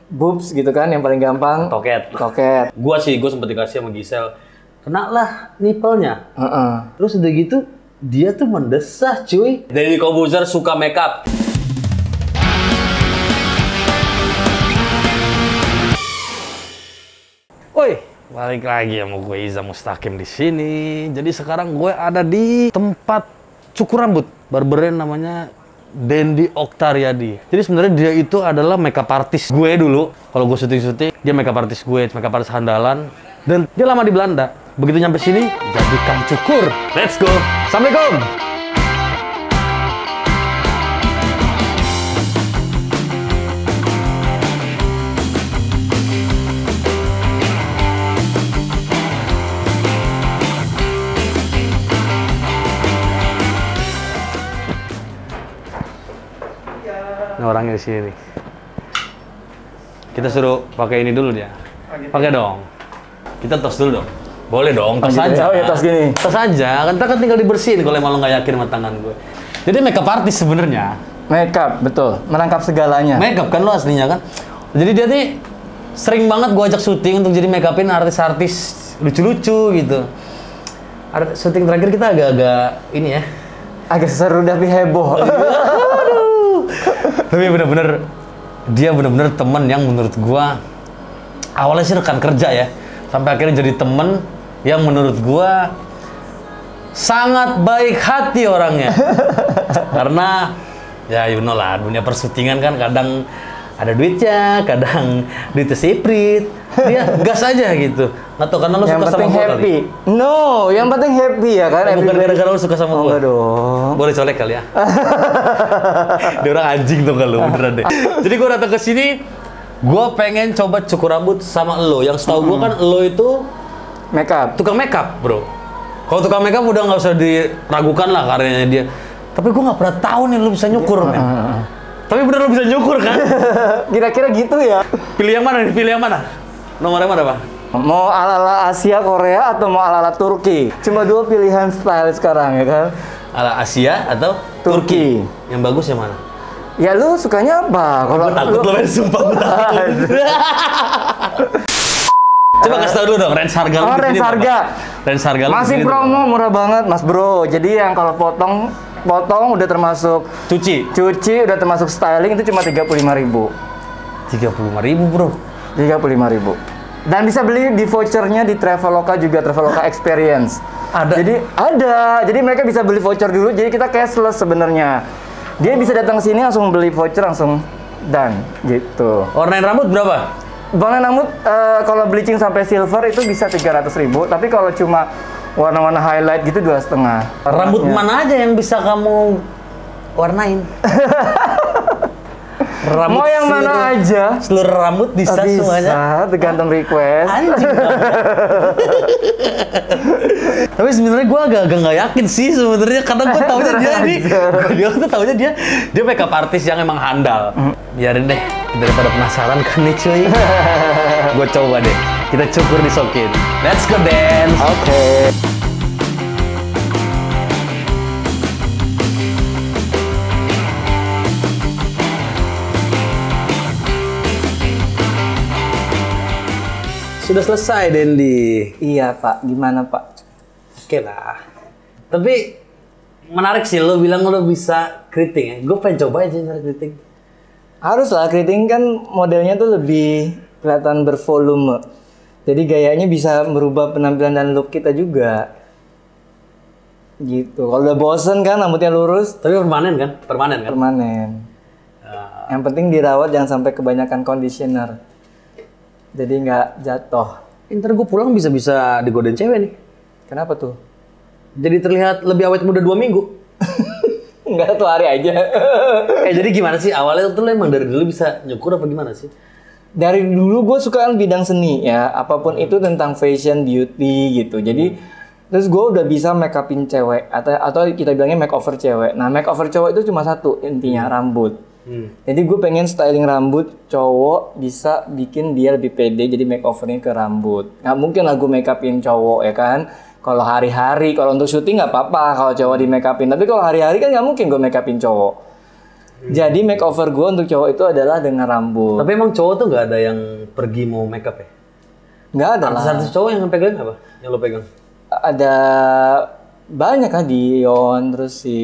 boobs gitu kan yang paling gampang. Toket. Toket. Gue sempet dikasih sama Gisel. Kena lah nipelnya. Heeh. Terus udah gitu, dia tuh mendesah cuy. Deddy Corbuzier suka makeup. Woi, balik lagi sama gue Iza Mustaqim di sini. Jadi sekarang gue ada di tempat cukur rambut. Barberan namanya Dendi Oktariadi. Jadi sebenarnya dia itu adalah makeup artist gue dulu. Kalau gue syuting, dia makeup artist gue, makeup artist handalan. Dan dia lama di Belanda. Begitu nyampe sini, jadi kang cukur. Let's go. Assalamualaikum. Ini orangnya di sini nih. Kita suruh pakai ini dulu dia. Pakai dong. Kita tos dulu dong. Boleh dong, tos aja. Oh ya tos gini. Tos aja. Kan kita kan tinggal dibersihin kalau emang lo nggak yakin sama tangan gue. Jadi makeup artist sebenarnya. Makeup, betul. Menangkap segalanya. Makeup kan lo aslinya kan. Jadi dia nih sering banget gue ajak syuting untuk jadi makeupin artis-artis lucu-lucu gitu. Syuting terakhir kita agak-agak ini ya. Agak seru tapi heboh. Tapi dia bener-bener teman yang menurut gua awalnya sih rekan kerja ya, sampai akhirnya jadi temen yang menurut gua sangat baik hati orangnya. Karena ya you know lah, dunia persyutingan kan kadang ada duitnya, kadang duitnya siprit. Dia gas aja gitu. Nggak tahu karena lo suka sama gua happy. Kali. No, yang penting happy ya kan. Bukan gara-gara lo suka sama gua. Enggak dong. Boleh colek kali ya. Dia orang anjing tuh kalau beneran deh. Jadi gua datang ke sini, gua pengen coba cukur rambut sama lo. Yang setahu gua kan lo itu makeup. tukang makeup, bro. Kalau tukang makeup udah nggak usah diragukan lah karyanya dia. Tapi gua nggak pernah tahu nih lo bisa nyukur, men. Tapi bener lo bisa nyukur kan? Kira-kira gitu ya. Pilih yang mana nih? Pilih yang mana? Nomornya mana, Pak? Mau ala-ala Asia, Korea, atau mau ala-ala Turki? Cuma dua pilihan style sekarang ya kan? Ala Asia atau Turki? Yang bagus yang mana? Ya lu sukanya apa? Kalau takut lo, sumpah gue takut. Coba kasih tau dulu dong, range harga lo. Oh, range harga. Range harga lo. Masih promo murah banget, Mas Bro. Jadi yang kalau potong udah termasuk cuci udah termasuk styling itu cuma 35.000. 35.000, bro. 35.000. Dan bisa beli di vouchernya di Traveloka juga, Traveloka Experience. Ada. Jadi mereka bisa beli voucher dulu. Jadi kita cashless sebenarnya. Dia bisa datang ke sini langsung beli voucher langsung done gitu. Warnain rambut berapa? Warnain rambut kalau bleaching sampai silver itu bisa 300.000. Tapi kalau cuma warna-warna highlight gitu 2,5. Rambut mana aja yang bisa kamu warnain? Rambut mau yang mana aja? Seluruh rambut bisa semuanya. Bisa, tergantung request. Anjing. Tapi sebenarnya gue agak nggak yakin sih sebenarnya karena gue taunya dia makeup artis yang emang handal. Biarin deh, daripada penasaran kan nih cuy. Gue coba deh, kita cukur di Sokin. Let's go dance. Oke. Sudah selesai, Dendi. Iya, Pak. Gimana, Pak? Oke lah. Tapi menarik sih, lo bilang lo bisa keriting ya. Gue pengen coba aja nyari keriting. Harus lah, keriting kan modelnya tuh lebih kelihatan bervolume. Jadi gayanya bisa merubah penampilan dan look kita juga. Gitu. Kalau udah bosen kan, rambutnya lurus. Tapi permanen kan? Permanen kan? Permanen. Yang penting dirawat, jangan sampai kebanyakan conditioner. Jadi nggak jatuh. Ntar gue pulang bisa-bisa digodain cewek nih. Kenapa tuh? Jadi terlihat lebih awet muda 2 minggu. Enggak, 1 hari aja. Jadi gimana sih? Awalnya tuh lo emang dari dulu bisa nyukur apa gimana sih? Dari dulu gue suka bidang seni ya. Apapun itu tentang fashion, beauty gitu. Jadi terus gue udah bisa make upin cewek. Atau kita bilangnya makeover cewek. Nah makeover cowok itu cuma satu intinya, rambut. Jadi gue pengen styling rambut cowok bisa bikin dia lebih pede, jadi makeovernya ke rambut. Nggak mungkin lah gue make upin cowok ya kan. Kalau hari-hari, kalau untuk syuting nggak apa-apa kalau cowok di make upin. Tapi kalau hari-hari kan nggak mungkin gue make upin cowok. Jadi makeover gue untuk cowok itu adalah dengan rambut. Tapi emang cowok tuh nggak ada yang pergi mau makeup ya? Nggak ada lah. Artis-artis cowok yang pegang apa? Yang lo pegang? Ada banyak kan Dion, terus si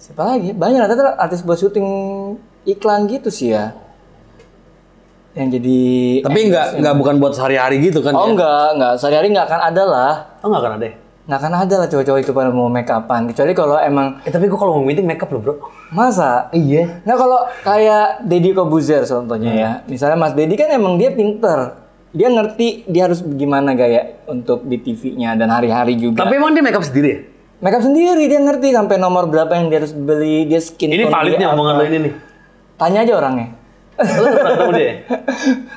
siapa lagi? Banyak ternyata artis buat syuting iklan gitu sih ya. Yang jadi. Tapi nggak bukan buat sehari-hari gitu kan? Oh ya? enggak. Sehari-hari nggak akan ada lah. Oh nggak akan ada. Nggak akan ada lah cowok-cowok itu pada mau make upan. Kecuali kalau emang. Tapi gue kalau mau meeting makeup loh bro. Masa? Iya. Nah kalau kayak Deddy Kobuzer contohnya ya. Misalnya Mas Deddy kan emang dia pinter. Dia ngerti dia harus gimana gaya untuk di TV-nya dan hari-hari juga. Tapi emang dia makeup sendiri ya? Makeup sendiri dia ngerti sampai nomor berapa yang dia harus beli, dia skin Ini tone valid nih dia omongan apa. lo ini nih. Tanya aja orangnya. Lo pernah ketemu dia?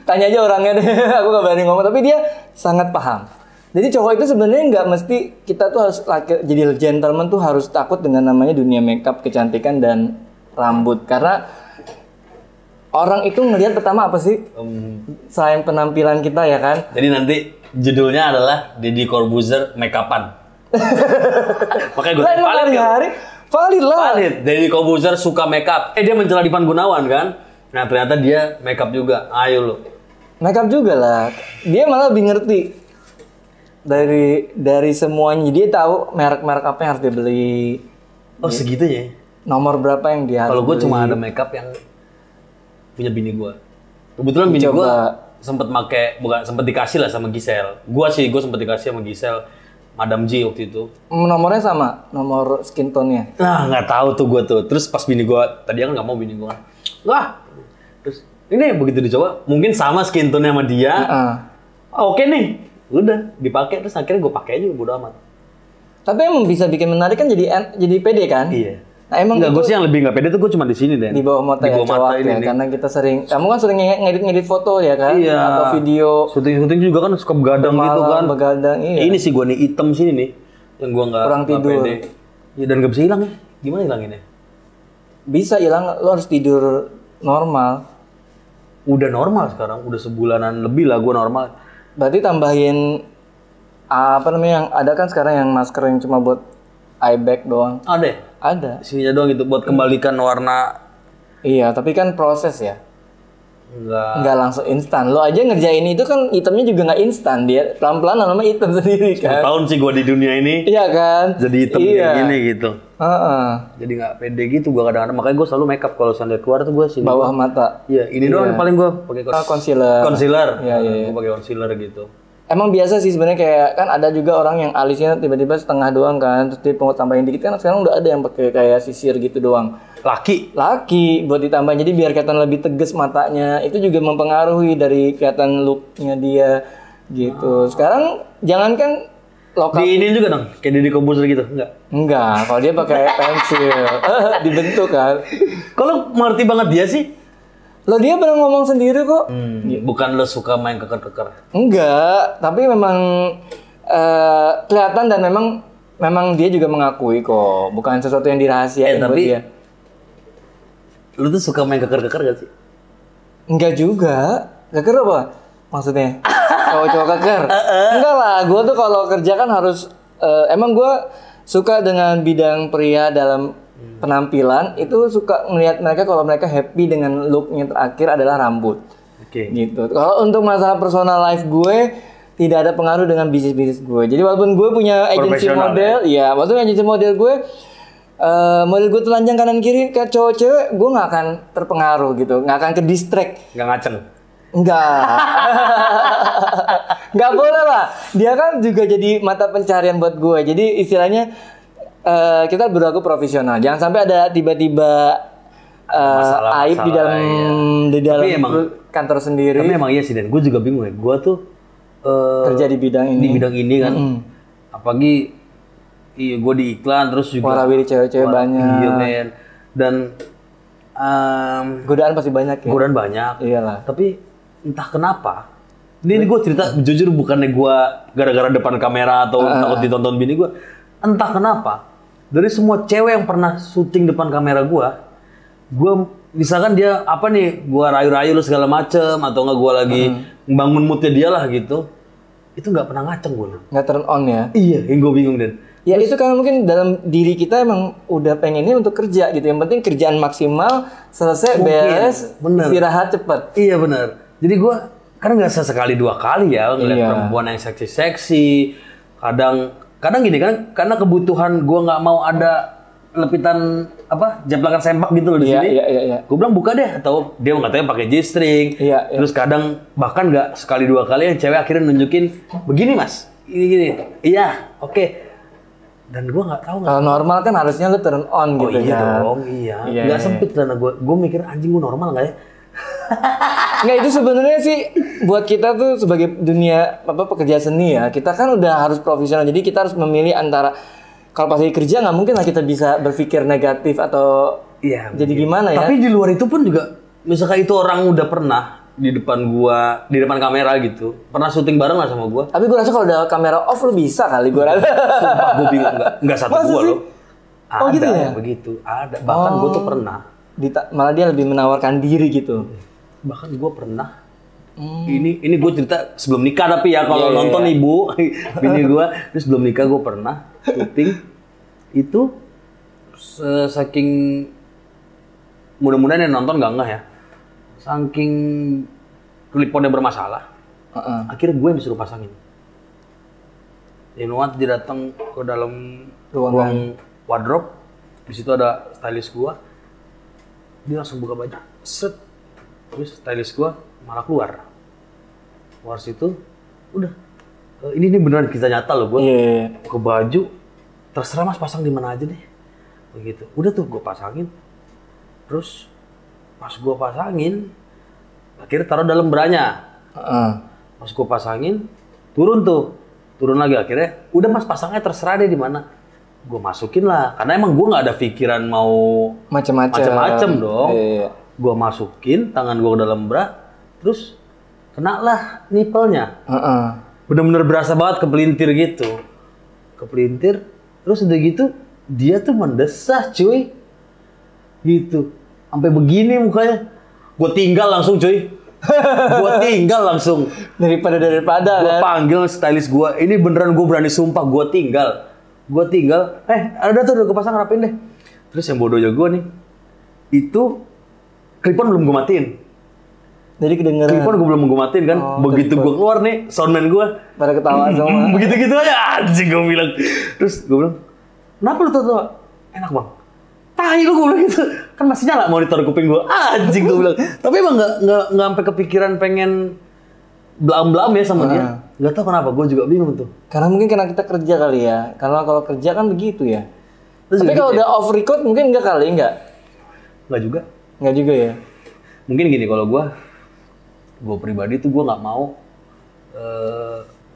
Tanya aja orangnya deh. Aku gak berani ngomong tapi dia sangat paham. Jadi cowok itu sebenarnya nggak mesti kita tuh harus jadi gentleman tuh harus takut dengan namanya dunia makeup, kecantikan dan rambut karena orang itu ngelihat pertama apa sih selain penampilan kita ya kan. Jadi nanti judulnya adalah Deddy Corbuzier makeupan. Makanya gue Lah, valid kan? hari valid lah. Valid. Deddy Corbuzier suka makeup. Dia mencela Ivan Gunawan kan? Nah ternyata dia makeup juga. Ayo lo. Makeup juga lah. Dia malah lebih ngerti dari semuanya. Dia tahu merek-merek apa yang harus dia beli. Oh segitunya. Nomor berapa yang dia harus Kalau gue beli. cuma ada makeup yang punya bini gue. Kebetulan bini gue sempet dikasih lah sama Gisel. Gue sempet dikasih sama Gisel, Madam J waktu itu. Nomornya sama, nomor skin tone-nya. Nah nggak tahu tuh gue tuh. Terus pas bini gue, tadi kan nggak mau bini gue. Wah, terus ini begitu dicoba, mungkin sama skin tone sama dia. Oke nih, udah dipakai terus akhirnya gue pakai aja bodo amat. Tapi emang bisa bikin menarik kan jadi pede kan? Iya. Nah emang Enggak, itu gue sih yang lebih nggak pede tuh gue cuma di sini deh. di bawah mata ya cowok ya, karena kita sering, kamu kan sering ngedit foto ya kan? Iya. Atau video. Syuting juga kan suka begadang gitu kan. Begadang, iya. Ini sih gue nih hitam sini nih, yang gue nggak Kurang tidur. pede. Ya dan nggak bisa hilang ya. Gimana hilanginnya? Bisa hilang, lo harus tidur normal. Udah normal sekarang, udah sebulanan lebih lah gue normal. Berarti tambahin apa namanya yang ada kan sekarang yang masker yang cuma buat eye bag doang. Ada ya? Ada. Sininya doang gitu buat kembalikan warna. Iya, tapi kan proses ya. Nggak langsung instan. Lo aja ngerjain itu kan hitamnya juga nggak instan, dia pelan-pelan lama-lama hitam sendiri kan. Tahun sih gue di dunia ini. Iya kan? Jadi hitam kayak gini gitu. Jadi nggak pede gitu gue kadang-kadang. Makanya gue selalu makeup kalau sampai keluar tuh gue sini. Bawah mata. Iya, ini doang yang paling gue pakai Concealer. Concealer. Iya. Gue pakai concealer gitu. Emang biasa sih sebenarnya kayak kan ada juga orang yang alisnya tiba-tiba setengah doang kan, terus dia mau tambahin dikit kan sekarang udah ada yang pakai kayak sisir gitu doang. Laki buat ditambahin jadi biar kelihatan lebih tegas matanya. Itu juga mempengaruhi dari kelihatan looknya dia gitu. Sekarang jangankan lokal. Di ini juga dong, kayak Deddy Corbuzier gitu, Enggak, kalau dia pakai pensil, dibentuk kan. Kalau ngerti banget dia sih. Lo dia pernah ngomong sendiri kok. Bukan lo suka main keker-keker. Enggak, tapi memang kelihatan dan memang dia juga mengakui kok, bukan sesuatu yang dirahasiain buat dia. Lu tuh suka main keker-keker gak sih? Enggak juga. Keker apa? Maksudnya? Cowok-cowok keker? Enggak lah, gue tuh kalau kerja kan harus emang gue suka dengan bidang pria dalam penampilan, itu suka melihat mereka kalau mereka happy dengan looknya terakhir adalah rambut. Gitu. Kalau untuk masalah personal life gue tidak ada pengaruh dengan bisnis gue. Jadi walaupun gue punya agensi model, ya walaupun agensi model gue model gue telanjang kanan kiri ke cowok cewek, gue nggak akan terpengaruh gitu, nggak akan ke distract. Nggak ngaceng? Enggak. Nggak boleh lah. Dia kan juga jadi mata pencarian buat gue. Jadi istilahnya kita berlaku profesional. Jangan sampai ada tiba-tiba aib di dalam kantor sendiri. Tapi emang iya sih, dan gue juga bingung ya. Gue tuh kerja di bidang ini. Di bidang ini kan. Apalagi gue di iklan terus juga. Warawiri cewek-cewek banyak. Iya men. Dan godaan pasti banyak ya. Godaan banyak. Iyalah. Tapi entah kenapa. Ini gue cerita jujur, bukannya gue gara-gara depan kamera atau takut ditonton bini gue. Entah kenapa. Dari semua cewek yang pernah syuting depan kamera gue misalkan dia apa nih, gue rayu-rayu lu segala macem, atau nggak gue lagi bangun moodnya dia lah gitu, itu nggak pernah ngaceng gue. Nggak turn on ya? Iya, yang gue bingung Den. Ya itu kan mungkin dalam diri kita emang udah pengennya untuk kerja gitu. Yang penting kerjaan maksimal, selesai, beres, istirahat cepet. Iya benar. Jadi gue kan nggak sesekali 2 kali ya ngeliat perempuan yang seksi-seksi. Kadang gini kan, karena kebutuhan gue nggak mau ada lepitan japlakan sempak gitu loh di sini. Iya. Gue bilang buka deh, atau dia katanya pakai G-string. Iya. Terus kadang bahkan nggak sekali 2 kali yang cewek akhirnya nunjukin begini mas, ini gini. Iya, oke. Dan gue nggak tahu. Kalau normal kan harusnya lu turn on gitu iya kan. Dong, iya. Nggak sempit karena gue mikir anjing gue normal nggak ya? Nggak, itu sebenarnya sih buat kita tuh sebagai dunia pekerja seni ya, kita kan udah harus profesional. Jadi kita harus memilih antara kalau pas lagi kerja nggak mungkin lah kita bisa berpikir negatif atau jadi gimana ya. Tapi di luar itu pun juga, misalkan itu orang udah pernah di depan kamera gitu, pernah syuting bareng lah sama gua. Tapi gua rasa kalau udah kamera off lu bisa kali gua rasa. Sumpah gua bingung, enggak satu gua loh. Ada gitu ya? begitu, ada. Bahkan gua tuh pernah. Malah dia lebih menawarkan diri gitu. Bahkan gua pernah. Ini gue cerita sebelum nikah tapi ya kalau nonton ibu bini gue, terus sebelum nikah gue pernah syuting itu saking mudah-mudahan yang nonton nggak ya, saking kliponnya bermasalah, akhirnya gue yang disuruh pasangin. Inuat dia datang ke dalam ruang wardrobe, di situ ada stylist gue, dia langsung buka baju, set, terus stylist gue malah keluar situ, udah, ini beneran kisah nyata loh gue, ke baju, terserah mas pasang di mana aja deh, begitu, udah tuh gue pasangin, terus pas gue pasangin, akhirnya taruh dalam beranya, pas gue pasangin, turun lagi akhirnya, udah mas pasangnya terserah deh di mana, gue masukin lah, karena emang gue nggak ada pikiran mau macem-macem dong, gue masukin tangan gue ke dalam bra, terus kena lah nipelnya, bener-bener berasa banget kepelintir gitu, terus udah gitu dia tuh mendesah cuy, gitu, sampai begini mukanya, gue tinggal langsung cuy, daripada gue panggil stylist gue, ini beneran gue berani sumpah gue tinggal, ada tuh udah gue pasang rapin deh, terus yang bodohnya gue nih, itu klipon belum gue matiin. Jadi kedengeran. Klipon gue belum gue matiin kan. Begitu gue keluar nih, soundman gue pada ketawa semua. Begitu-gitu aja anjing gue bilang. Terus gue bilang, "Kenapa lu tahu? Enak, Bang." Tai lu gue bilang gitu. Kan masih nyala monitor kuping gue. Anjing gue bilang. Tapi emang enggak sampai kepikiran pengen blam-blam ya sama dia. Enggak tahu kenapa, gue juga bingung tuh. Karena mungkin kita kerja kali ya. Karena kalau kerja kan begitu ya. Tapi kalau udah off record mungkin enggak kali, enggak? Enggak juga. Enggak juga ya. Mungkin gini, kalau gue pribadi tuh gue nggak mau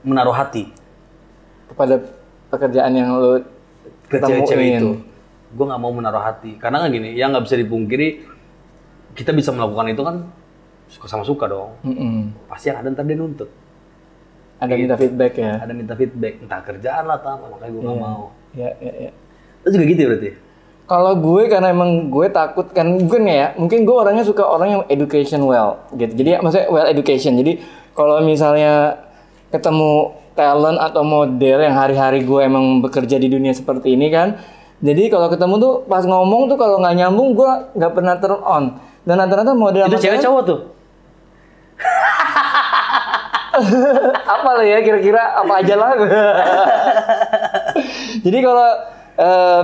menaruh hati kepada pekerjaan yang lo ke cewek itu. Gue nggak mau menaruh hati karena kan gini, yang nggak bisa dipungkiri kita bisa melakukan itu kan suka sama suka dong. Pasti yang ada ntar dia nuntut. Ada minta feedback ya. Ada minta feedback, entah kerjaan lah, makanya gue nggak mau. Iya. Lo juga gitu berarti? Kalau gue karena emang gue takut kan mungkin gue orangnya suka orang yang education well gitu. Jadi maksudnya well education. Jadi kalau misalnya ketemu talent atau model yang hari-hari gue emang bekerja di dunia seperti ini kan. Jadi kalau ketemu tuh pas ngomong tuh kalau nggak nyambung gue nggak pernah turn on. Dan rata-rata model itu cewek cowok tuh. Apa lah ya kira-kira apa aja lah. Jadi kalau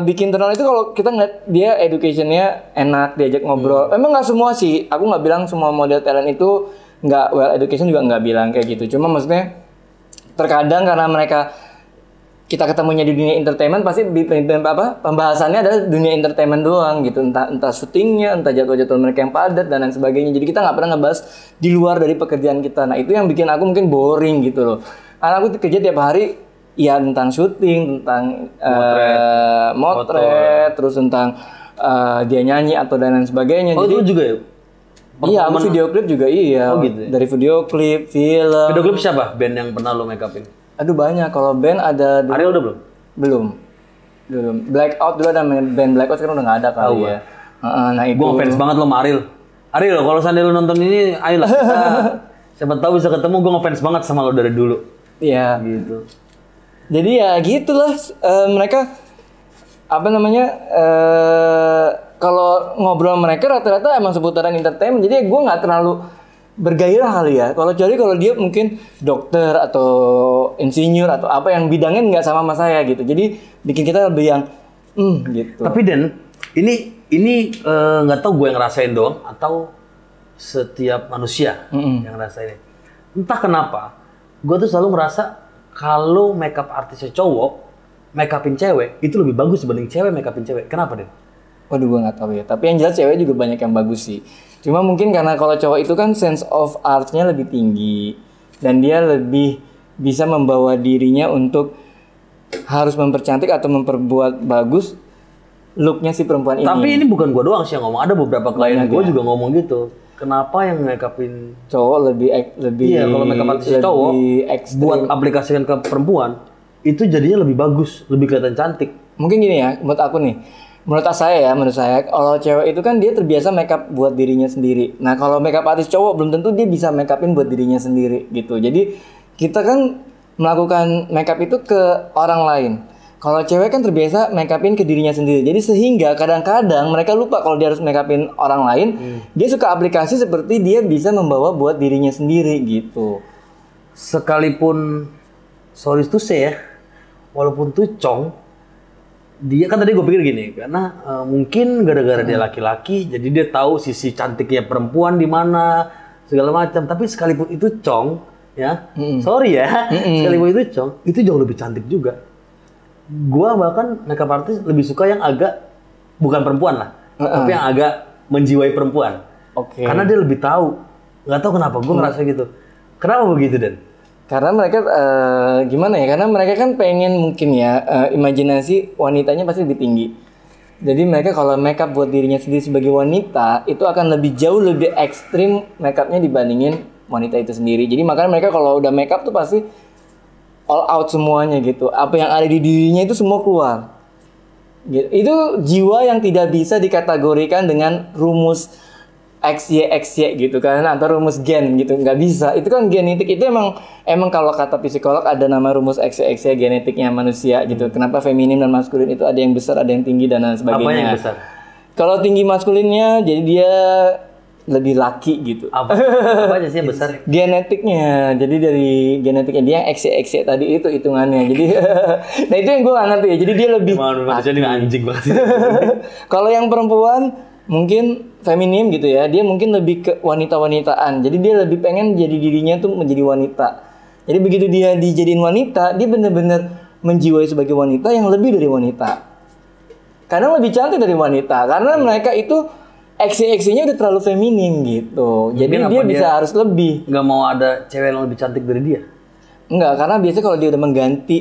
bikin turn on itu kalau kita ngeliat dia educationnya enak, diajak ngobrol. Emang nggak semua sih, aku nggak bilang semua model talent itu nggak well education, juga nggak bilang kayak gitu. Cuma maksudnya terkadang karena kita ketemunya di dunia entertainment, pasti pembahasannya adalah dunia entertainment doang gitu, entah syutingnya, entah jadwal-jadwal mereka yang padat dan lain sebagainya. Jadi kita nggak pernah ngebahas di luar dari pekerjaan kita. Nah itu yang bikin aku mungkin boring gitu loh. Karena aku kerja tiap hari ya tentang syuting, tentang motret, terus tentang dia nyanyi atau dan lain sebagainya. Oh, jadi itu juga ya? Iya, aku video klip juga iya. Oh gitu ya? Dari video klip, film. Video klip siapa? Band yang pernah lo make upin? Aduh banyak. Kalau band ada dulu, Ariel udah belum? Belum. Blackout dulu ada band Blackout, sekarang udah nggak ada kali ya. Nah itu. Gue ngefans banget lo sama Ariel. Ariel, kalau seandainya lo nonton ini, ayolah kita siapa tahu bisa ketemu. Gue ngefans banget sama lo dari dulu. Iya. Gitu. Jadi ya gitulah mereka apa namanya kalau ngobrol sama mereka rata-rata emang seputaran entertainment. Jadi gue nggak terlalu bergairah kali ya. Kalau dia mungkin dokter atau insinyur atau apa yang bidangnya nggak sama saya gitu. Jadi bikin kita lebih yang gitu. Tapi Den, ini nggak tahu gue yang ngerasain doang atau setiap manusia yang ngerasain. Entah kenapa, gue tuh selalu ngerasa kalau makeup artisnya cowok, makeupin cewek itu lebih bagus dibanding cewek makeupin cewek. Kenapa, Den? Waduh, gue nggak tahu ya. Tapi yang jelas cewek juga banyak yang bagus sih. Cuma mungkin karena kalau cowok itu kan sense of art-nya lebih tinggi dan dia lebih bisa membawa dirinya untuk harus mempercantik atau memperbuat bagus look-nya si perempuan ini. Tapi ini bukan gue doang sih yang ngomong. Ada beberapa klien gue juga ngomong gitu. Kenapa yang makeupin cowok lebih iya, kalau makeup artis cowok buat aplikasikan ke perempuan itu jadinya lebih bagus, lebih kelihatan cantik. Mungkin gini ya, menurut aku nih. Menurut saya kalau cewek itu kan dia terbiasa makeup buat dirinya sendiri. Nah, kalau makeup artis cowok belum tentu dia bisa makeupin buat dirinya sendiri gitu. Jadi kita kan melakukan makeup itu ke orang lain. Kalau cewek kan terbiasa makeupin ke dirinya sendiri. Jadi sehingga kadang-kadang mereka lupa kalau dia harus makeupin orang lain. Dia suka aplikasi seperti dia bisa membawa buat dirinya sendiri gitu. Sekalipun sorry to say ya, walaupun tuh Cong, dia kan tadi gue pikir gini, karena mungkin gara-gara dia laki-laki, jadi dia tahu sisi cantiknya perempuan di mana segala macam. Tapi sekalipun itu Cong, ya, sorry ya, sekalipun itu Cong, itu jauh lebih cantik juga. Gua bahkan makeup artist lebih suka yang agak bukan perempuan lah, tapi yang agak menjiwai perempuan. Oke. Karena dia lebih tahu. Nggak tahu kenapa, gue ngerasa gitu. Kenapa begitu, Den? Karena mereka gimana ya? Karena mereka kan pengen mungkin ya imajinasi wanitanya pasti lebih tinggi. Jadi mereka kalau makeup buat dirinya sendiri sebagai wanita itu akan lebih jauh lebih ekstrim makeupnya dibandingin wanita itu sendiri. Jadi makanya mereka kalau udah makeup tuh pasti all out semuanya gitu. Apa yang ada di dirinya itu semua keluar. Gitu. Itu jiwa yang tidak bisa dikategorikan dengan rumus XY gitu kan, atau rumus gen gitu, nggak bisa. Itu kan genetik, itu emang kalau kata psikolog ada nama rumus XY genetiknya manusia gitu. Kenapa feminin dan maskulin itu ada yang besar, ada yang tinggi dan lain sebagainya. Apa yang besar? Kalau tinggi maskulinnya jadi dia lebih laki gitu. Apa aja sih yang besar? Genetiknya, jadi dari genetiknya dia yang XY tadi itu hitungannya. Jadi, nah itu yang gue nggak ngerti ya. Jadi dia lebih. Manusia ini anjing banget. Kalau yang perempuan mungkin feminim gitu ya, dia mungkin lebih ke wanita-wanitaan. Jadi dia lebih pengen jadi dirinya tuh menjadi wanita. Jadi begitu dia dijadiin wanita, dia benar-benar menjiwai sebagai wanita yang lebih dari wanita. Karena lebih cantik dari wanita. Karena mereka itu XY-nya udah terlalu feminim gitu. Jadi dia bisa harus lebih. Nggak mau ada cewek yang lebih cantik dari dia? Enggak, karena biasanya kalau dia udah mengganti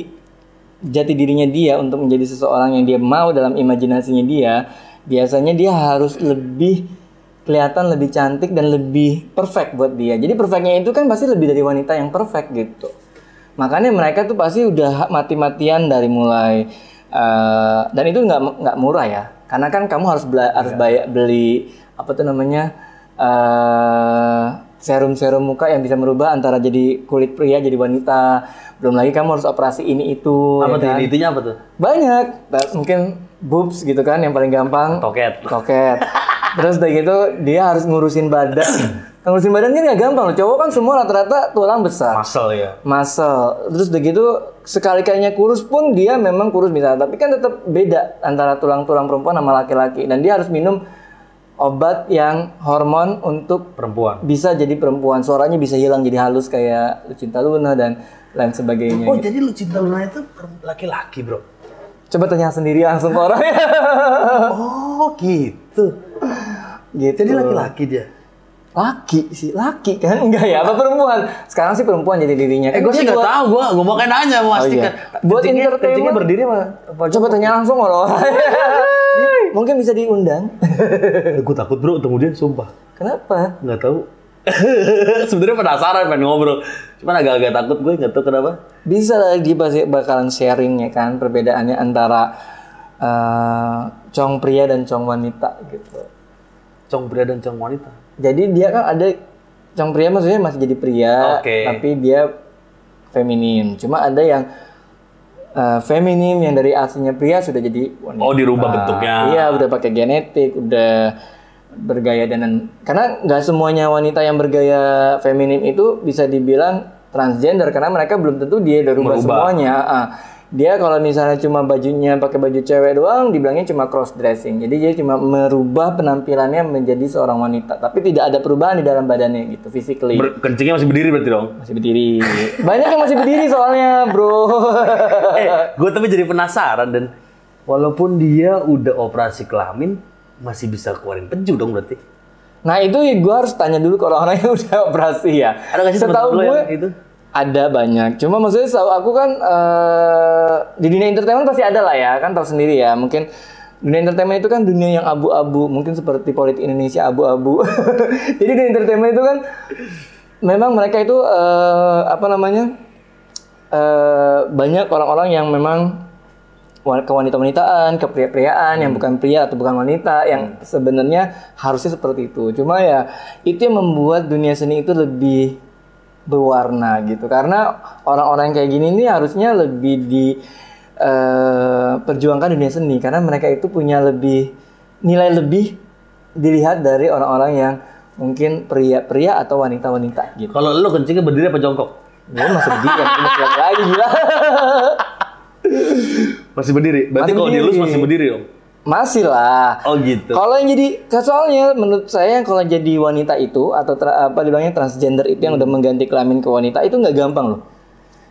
jati dirinya dia untuk menjadi seseorang yang dia mau dalam imajinasinya dia, biasanya dia harus lebih kelihatan lebih cantik dan lebih perfect buat dia. Jadi perfectnya itu kan pasti lebih dari wanita yang perfect gitu. Makanya mereka tuh pasti udah mati-matian dari mulai dan itu nggak murah ya. Karena kan kamu harus beli apa tuh namanya serum-serum muka yang bisa merubah antara jadi kulit pria jadi wanita. Belum lagi kamu harus operasi ini itu. Apa ya tuh? kan? Intinya apa tuh? Banyak. Mungkin boobs gitu kan yang paling gampang. Toket. Terus udah gitu dia harus ngurusin badan. Ngurusin badan kan nggak gampang loh. Cowok kan semua rata-rata tulang besar. Muscle ya. Muscle. Terus udah gitu sekali-kalinya kurus pun dia memang kurus misalnya. Tapi kan tetap beda antara tulang-tulang perempuan sama laki-laki. Dan dia harus minum obat yang hormon untuk perempuan. Bisa jadi perempuan. Suaranya bisa hilang jadi halus kayak Lucinta Luna dan lain sebagainya. Oh gitu. jadi Lucinta Luna itu laki-laki bro? Coba tanya sendiri langsung ke orangnya. Oh gitu. Jadi laki-laki dia? Laki kan? Enggak ya? Apa perempuan? Sekarang sih perempuan jadi dirinya. Gue sih nggak tahu, gue mau kayak nanya memastikan. Iya. Buat entertainment berdiri mah. Coba tanya langsung loh. Mungkin bisa diundang. Gue takut bro ketemu dia, sumpah. Kenapa? Nggak tahu. Sebenarnya penasaran pengen ngobrol. Cuman agak-agak takut gue nggak tahu kenapa. Bisa lah dia bakalan sharing ya kan perbedaannya antara cong pria dan cong wanita gitu. Cong pria dan cong wanita. Jadi dia kan ada cong pria maksudnya masih jadi pria, tapi dia feminin. Cuma ada yang feminim yang dari aslinya pria sudah jadi wanita. Oh, dirubah bentuknya. Iya, udah pakai genetik, udah bergaya dan karena nggak semuanya wanita yang bergaya feminim itu bisa dibilang transgender karena mereka belum tentu dia udah rubah semuanya. Dia kalau misalnya cuma bajunya pakai baju cewek doang, dibilangnya cuma cross dressing. Jadi dia cuma merubah penampilannya menjadi seorang wanita, tapi tidak ada perubahan di dalam badannya gitu, physically. Kencingnya masih berdiri berarti dong? Masih berdiri. Banyak yang masih berdiri soalnya, bro. Gue tapi jadi penasaran dan walaupun dia udah operasi kelamin, masih bisa keluarin peju dong berarti? Nah itu gue harus tanya dulu ke orang-orang yang udah operasi ya. Ada nggak sih setahu gue itu? Ada banyak. Cuma maksudnya setahu aku kan di dunia entertainment pasti ada lah ya, kan tahu sendiri ya. Mungkin dunia entertainment itu kan dunia yang abu-abu, mungkin seperti politik Indonesia abu-abu. Jadi dunia entertainment itu kan memang mereka itu banyak orang-orang yang memang kewanita-wanitaan, kepria-priaan yang bukan pria atau bukan wanita yang sebenarnya harusnya seperti itu. Cuma ya itu yang membuat dunia seni itu lebih berwarna gitu. Karena orang-orang kayak gini ini harusnya lebih perjuangkan dunia seni karena mereka itu punya nilai lebih dilihat dari orang-orang yang mungkin pria-pria atau wanita-wanita gitu. Kalau lu kencingnya berdiri apa jongkok? Gue masih berdiri, masih lagi gila. Masih berdiri. Berarti kalau di lus masih berdiri dong? Masih lah. Oh gitu. Kalau yang jadi soalnya menurut saya kalau jadi wanita itu atau dibilangnya transgender itu yang udah mengganti kelamin ke wanita itu nggak gampang loh.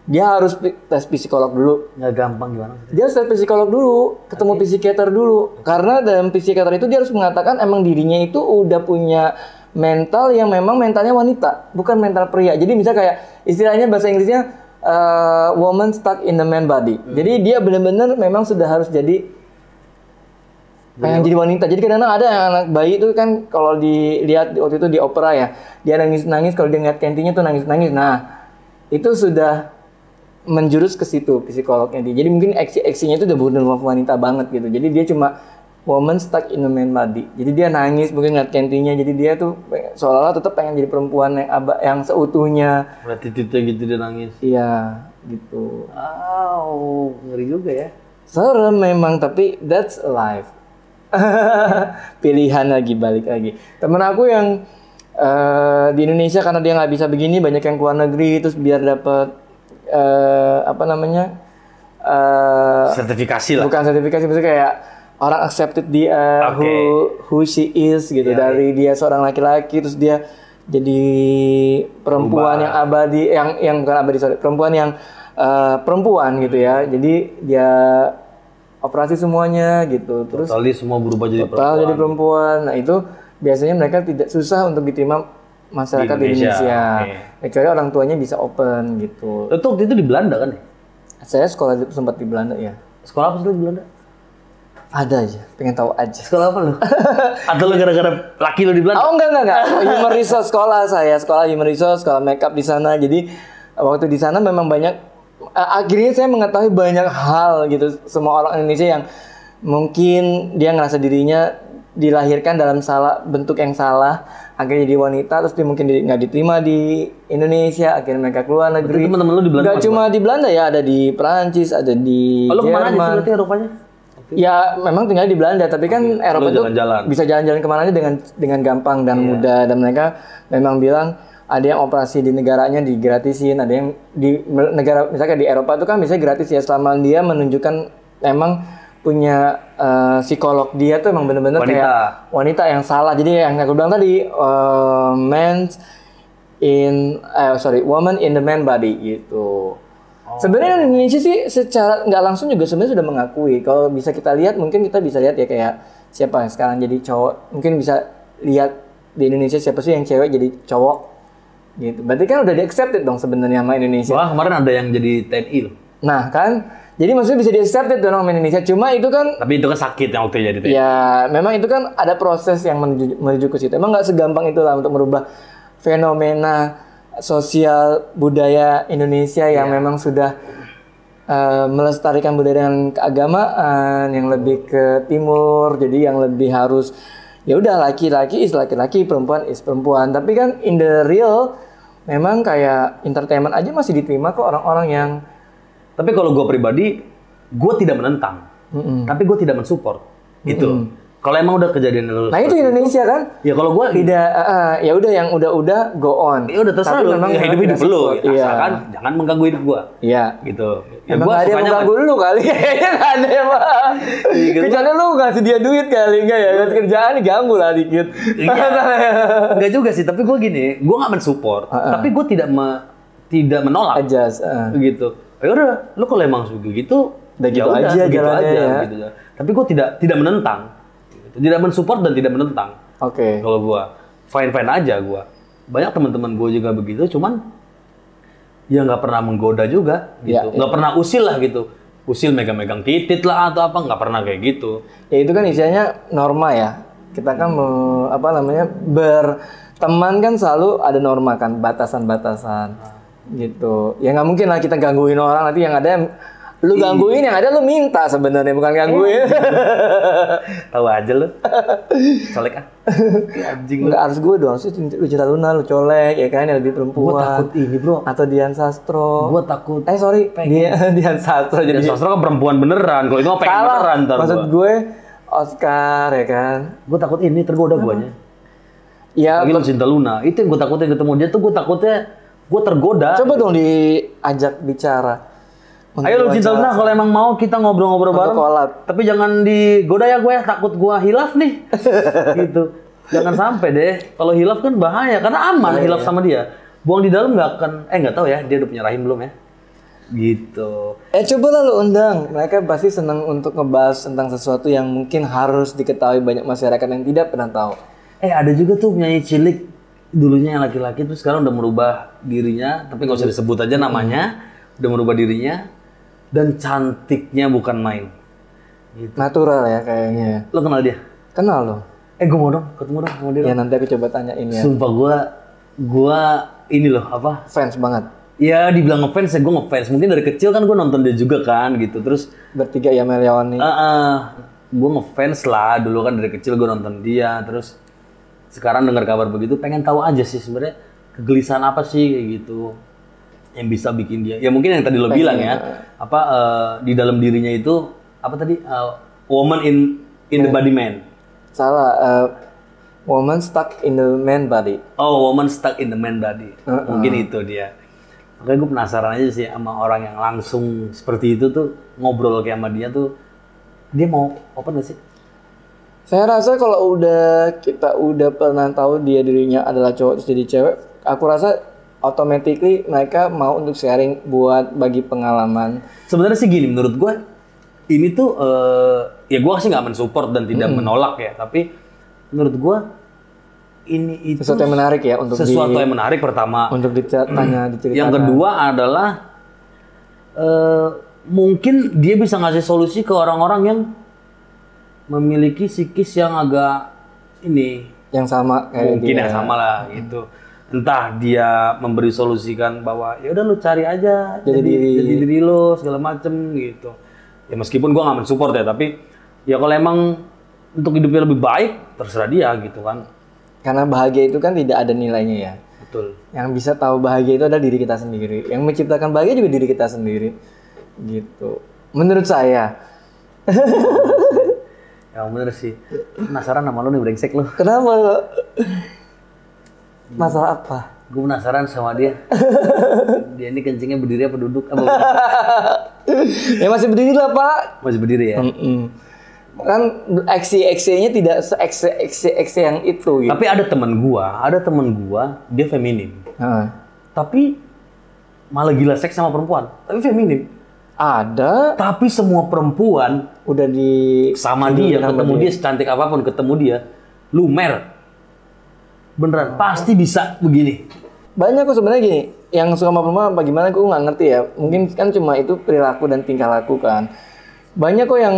Dia harus tes psikolog dulu. Nggak gampang gimana? Dia harus tes psikolog dulu, ketemu psikiater dulu. Karena dalam psikiater itu dia harus mengatakan emang dirinya itu udah punya mental yang memang mentalnya wanita, bukan mental pria. Jadi misalnya kayak istilahnya bahasa Inggrisnya woman stuck in the man body. Jadi dia benar-benar memang sudah harus jadi pengen jadi wanita. Jadi kadang-kadang ada yang anak bayi itu kan kalau dilihat waktu itu di opera ya, dia nangis-nangis kalau dia ngeliat Kentinya tuh nangis-nangis. Nah, itu sudah menjurus ke situ psikolognya dia. Jadi mungkin aksinya itu udah benar wanita banget gitu. Jadi dia cuma woman stuck in a man body. Jadi dia nangis mungkin ngeliat Kentinya. Jadi dia tuh seolah-olah tetap pengen jadi perempuan yang seutuhnya. Berarti titiknya gitu dia nangis. Iya, gitu. Ngeri juga ya. Serem memang, tapi that's life. Pilihan lagi, balik lagi. Temen aku yang di Indonesia karena dia nggak bisa begini, banyak yang keluar negeri terus biar dapat sertifikasi lah. Bukan sertifikasi, maksudnya kayak orang accepted dia who she is gitu. Dari dia seorang laki-laki terus dia jadi perempuan yang abadi, yang bukan abadi, perempuan yang perempuan gitu ya. Jadi dia operasi semuanya gitu, terus totally semua berubah jadi perempuan. Nah itu biasanya mereka tidak susah untuk diterima masyarakat di Indonesia. Kecuali orang tuanya bisa open gitu. Itu waktu itu di Belanda kan? Saya sekolah itu sempat di Belanda ya. Sekolah apa sih di Belanda? Ada aja, pengen tahu aja. Sekolah apa lu? Atau lu gara-gara laki lu di Belanda? Oh enggak. Human Resource sekolah saya, sekolah Human Resource, sekolah makeup di sana. Jadi waktu di sana memang banyak. Akhirnya saya mengetahui banyak hal gitu. Semua orang Indonesia yang mungkin dia ngerasa dirinya dilahirkan dalam bentuk yang salah, akhirnya jadi wanita, terus dia mungkin nggak diterima di Indonesia, akhirnya mereka keluar negeri. Teman-teman lu di Belanda? Nggak cuma di Belanda ya, ada di Perancis, ada di Jerman. Kemana aja berarti Eropanya? Ya memang tinggal di Belanda, tapi kan Eropa itu bisa jalan-jalan kemana aja dengan gampang dan mudah, dan mereka memang bilang ada yang operasi di negaranya digratisin, ada yang di negara misalnya di Eropa itu kan bisa gratis ya selama dia menunjukkan emang punya psikolog dia tuh emang bener-bener kayak wanita yang salah. Jadi yang aku bilang tadi woman in the man body gitu. Sebenarnya Indonesia sih secara nggak langsung juga sebenarnya sudah mengakui. Kalau bisa kita lihat, mungkin kita bisa lihat ya kayak siapa yang sekarang jadi cowok, mungkin bisa lihat di Indonesia siapa sih yang cewek jadi cowok gitu. Berarti kan udah di-accepted dong sebenarnya sama Indonesia. Wah, kemarin ada yang jadi TNI loh. Nah kan, jadi maksudnya bisa di-accepted dong sama Indonesia. Cuma itu kan, tapi itu kan sakit yang waktu jadi TNI. Ya memang itu kan ada proses yang menuju ke situ. Emang nggak segampang itulah untuk merubah fenomena sosial budaya Indonesia yang memang sudah melestarikan budaya dengan keagamaan yang lebih ke timur. Jadi yang lebih harus ya udah laki-laki is laki-laki, perempuan is perempuan. Tapi kan in the real memang kayak entertainment aja masih diterima kok orang-orang yang. Tapi kalau gue pribadi gue tidak menentang, tapi gue tidak mensupport. Gitu. Kalau emang udah kejadian lu. Nah itu Indonesia kan? Ya kalau gue tidak, ya udah yang udah go on. Ya udah terserah lu, hidup lu. Asalkan jangan mengganggu hidup gue. Iya. Gitu. Ya emang gak ada yang mengganggu lu kali. Kayaknya gak ada yang kecuali lu ngasih dia duit kali. Enggak ya, kerjaan diganggu lah dikit. Enggak juga sih, tapi gue gini, gue gak mensupport. Tapi gue tidak menolak. Adjust. Gitu. Ya udah, lu kalau emang suka gitu, udah gitu aja jalannya ya. Gitu. Tapi gue tidak menentang. Tidak mensupport dan tidak menentang. Oke. Kalau gua fine aja gua. Banyak teman-teman gua juga begitu, cuman ya nggak pernah menggoda juga gitu. Nggak pernah usil lah gitu. Usil megang-megang titit lah atau apa, nggak pernah kayak gitu. Ya itu kan istilahnya norma ya. Kita kan berteman kan selalu ada norma kan, batasan-batasan gitu. Ya nggak mungkin lah kita gangguin orang, nanti yang ada lu gangguin, yang ada lu minta sebenarnya, bukan gangguin. Tahu aja lu. Colek anjing lu. Enggak harus gue dong, sih lu Cinta Luna, lu colek ya kan, yang lebih perempuan. Gua takut ini, Bro. Atau Dian Sastro. Gua takut. Sorry, Dian Sastro jadi. Dian Sastro kan perempuan beneran. Kalau itu mah pengen beneran ntar. Maksud gue Oscar ya kan. Gua takut ini tergoda guanya. Ya, lu Cinta Luna. Itu yang gua takutin ketemu dia tuh, gua takutnya gua tergoda. Coba dong diajak bicara. Ayo lu Cinta Luna, kalau emang mau kita ngobrol-ngobrol bareng. Tapi jangan digoda ya gue, takut gue hilaf nih. Gitu. Jangan sampai deh. Kalau hilaf kan bahaya, karena aman hilaf sama dia. Buang di dalam nggak akan, nggak tahu ya, dia udah punya rahim belum ya? Gitu. Coba lah lu undang. Mereka pasti senang untuk ngebahas tentang sesuatu yang mungkin harus diketahui banyak masyarakat yang tidak pernah tahu. Ada juga tuh penyanyi cilik dulunya yang laki-laki tuh sekarang udah merubah dirinya, tapi nggak usah disebut aja namanya. Udah merubah dirinya. Dan cantiknya bukan main. Gitu. Natural ya kayaknya. Lo kenal dia? Kenal lo. Gue mau dong ketemu dong sama dia. Ya nanti aku coba tanyain ya. Sumpah gue ini loh apa? Fans banget. Ya dibilang ngefans ya, gue ngefans. Mungkin dari kecil kan gue nonton dia juga kan gitu. Terus bertiga ya Meliawani. Gue ngefans lah dulu kan, dari kecil gue nonton dia. Terus sekarang dengar kabar begitu, pengen tahu aja sih sebenarnya kegelisahan apa sih kayak gitu yang bisa bikin dia, ya mungkin yang tadi lo bilang ya, di dalam dirinya itu apa tadi, woman in the body man. Salah, woman stuck in the man body. Oh, woman stuck in the man body. Mungkin itu dia. Makanya gue penasaran aja sih sama orang yang langsung seperti itu tuh, ngobrol kayak sama dia tuh, dia mau open gak sih? Saya rasa kalau kita udah pernah tahu dia dirinya adalah cowok terus jadi cewek, aku rasa automatically mereka mau untuk sharing buat bagi pengalaman. Sebenarnya sih gini, menurut gue ini tuh ya gue sih nggak mensupport dan tidak menolak ya, tapi menurut gue ini itu sesuatu yang menarik ya untuk yang menarik pertama untuk diceritakan. Yang kedua adalah mungkin dia bisa ngasih solusi ke orang-orang yang memiliki psikis yang agak yang sama kayak mungkin dia. Yang sama lah gitu. Entah dia memberi solusikan bahwa ya udah lu cari aja jadi diri lo segala macem gitu. Ya meskipun gua nggak mensupport ya, tapi ya kalau emang untuk hidupnya lebih baik terserah dia gitu kan. Karena bahagia itu kan tidak ada nilainya ya. Betul. Yang bisa tahu bahagia itu adalah diri kita sendiri. Yang menciptakan bahagia juga diri kita sendiri. Gitu. Menurut saya. Ya bener sih. Penasaran sama lo nih, brengsek lo. Kenapa lo? Masalah apa? Gue penasaran sama dia. Dia ini kencingnya berdiri apa duduk? Ya masih berdiri lah Pak. Masih berdiri ya? Kan eksi-eksinya tidak se-eksi yang itu gitu. Tapi ada temen gua, dia feminim. Tapi malah gila seks sama perempuan. Tapi feminim. Ada. Tapi semua perempuan udah sama dia, ketemu dia secantik apapun, ketemu dia lumer. Beneran, pasti bisa begini. Banyak kok sebenarnya gini, yang suka sama perempuan apa gimana gue nggak ngerti ya. Mungkin kan cuma itu perilaku dan tingkah laku kan. Banyak kok yang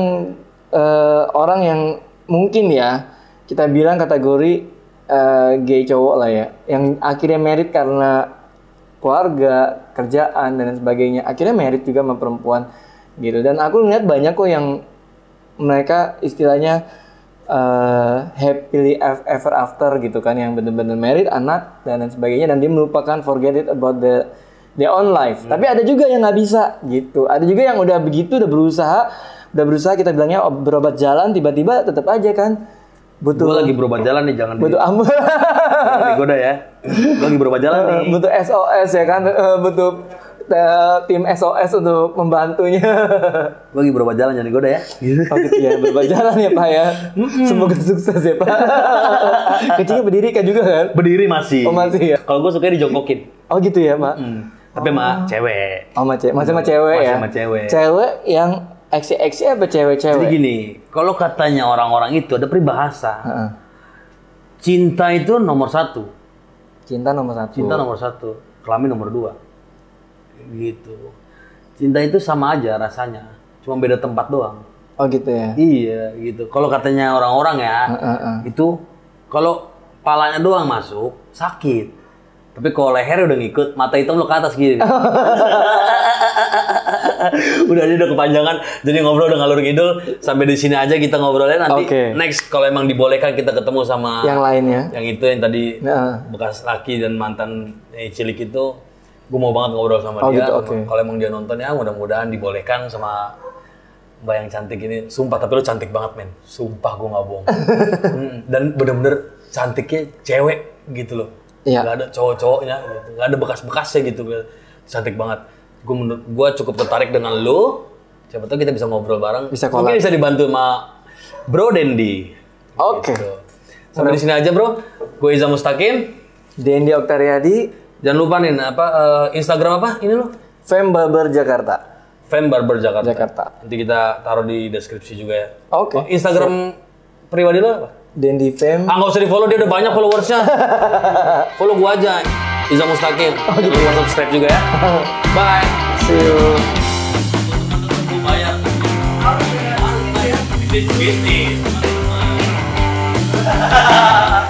orang yang mungkin ya kita bilang kategori gay cowok lah ya, yang akhirnya merit karena keluarga, kerjaan dan sebagainya. Akhirnya merit juga sama perempuan gitu. Dan aku lihat banyak kok yang mereka istilahnya happily ever after gitu kan, yang benar-benar married, anak dan lain sebagainya, dan dia melupakan forget it about Dia on live. Tapi ada juga yang nggak bisa gitu. Ada juga yang udah begitu, udah berusaha kita bilangnya berobat jalan, tiba-tiba tetap aja kan. Gue lagi berobat jalan nih, jangan butuh jangan digoda ya. Gue lagi berobat jalan nih. Butuh SOS ya kan, butuh tim SOS untuk membantunya. Gue lagi berobat jalan, jangan digoda ya. Oh gitu ya, berobat jalan ya Pak ya. Semoga sukses ya Pak. Kecilnya berdiri kan juga kan? Berdiri masih. Oh masih ya. Kalau gue suka dijongkokin. Oh gitu ya Pak. Tapi mah cewek. Oh masih sama cewek ya. Masih sama cewek. Cewek yang eksi apa cewek-cewek? Jadi gini, kalau katanya orang-orang itu ada peribahasa. Cinta itu nomor 1. Cinta nomor 1. Cinta nomor 1, kelamin nomor 2. Gitu. Cinta itu sama aja rasanya, cuma beda tempat doang. Oh gitu ya. Iya, gitu. Kalau katanya orang-orang ya, itu kalau palanya doang masuk sakit. Tapi kalau leher udah ngikut, mata hitam lo ke atas gitu. Udah kepanjangan, jadi ngobrol udah ngalur ngidul. Sampai di sini aja kita ngobrolnya, nanti next kalau emang dibolehkan kita ketemu sama yang lainnya. Yang itu yang tadi bekas laki dan mantan cilik itu, gue mau banget ngobrol sama dia. Gitu, kalau emang dia nonton ya, mudah-mudahan dibolehkan sama Mbak yang cantik ini. Sumpah, tapi lo cantik banget men. Sumpah gue nggak bohong. Dan bener-bener cantiknya cewek gitu loh. Iya. Gak ada cowok-cowoknya gitu. Gak ada bekas-bekasnya gitu. Cantik banget. Gue cukup tertarik dengan lo. Siapa tahu kita bisa ngobrol bareng. Mungkin bisa dibantu sama Bro Dendi. Oke. Gitu. Sampai di sini aja bro. Gue Iza Mustaqim. Dendi Oktariadi. Jangan lupa nih Instagram apa ini lo? Fem Barber Jakarta. Fem Barber Jakarta. Nanti kita taruh di deskripsi juga ya. Oke. Instagram pribadi lo apa? Dendi Fem. Nggak usah di follow, dia udah banyak followersnya. Follow gua aja, Iza Mustaqim. Jangan lupa subscribe juga ya. Bye. See you.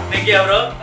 Thank you ya bro.